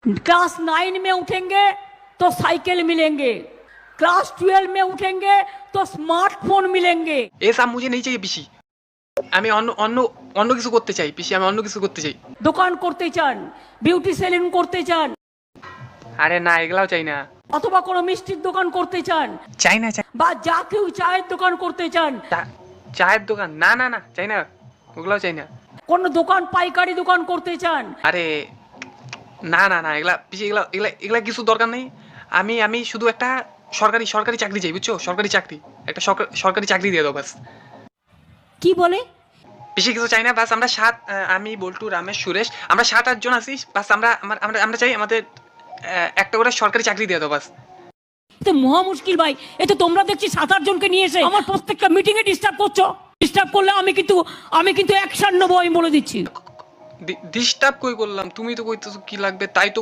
Class 9 में उठेंगे तो साइकिल मिलेंगे, क्लास 12 में उठेंगे तो स्मार्टफोन मिलेंगे। ये सब मुझे नहीं चाहिए পিসি। আমি অন্য অন্য অন্য কিছু করতে চাই পিসি, আমি অন্য কিছু করতে চাই। দোকান করতে চান, বিউটি সেলুন করতে চান, আরে না এগুলাও চাই না। অথবা কোনো মিষ্টির দোকান করতে চান, চাই না চাই বা যা কেউ চায়ের দোকান করতে চান, চায়ের দোকান না না না চাই না, ওগুলাও চাই না। কোন দোকান পাইকারি দোকান করতে চান। আরে না না না এগুলা পিসি, এগুলা এগুলা এগুলা কিছু দরকার নেই। আমি আমি শুধু একটা সরকারি সরকারি চাকরি চাই, বুঝছো? সরকারি চাকরি, একটা সরকারি চাকরি দিয়ে দাও বাস। কি বলে? বেশি কিছু চাই না, বাস আমরা আমি বল্টু, রামেশ, সুরেশ, আমরা 7-8 জন আছি, বাস আমরা আমরা আমরা চাই আমাদের একটা করে সরকারি চাকরি দিয়ে দাও বাস। তো মহা মুশকিল ভাই, এ তো তোমরা দেখছি 7-8 জনকে নিয়ে এসে আমার প্রত্যেকটা মিটিং এ ডিস্টার্ব করছো। ডিস্টার্ব করলে আমি কিন্তু অ্যাকশন নেবো, আমি বলে দিচ্ছি। ডিস্টার্ব কই করলাম? তুমি তো কইতেছো কি লাগবে তাই তো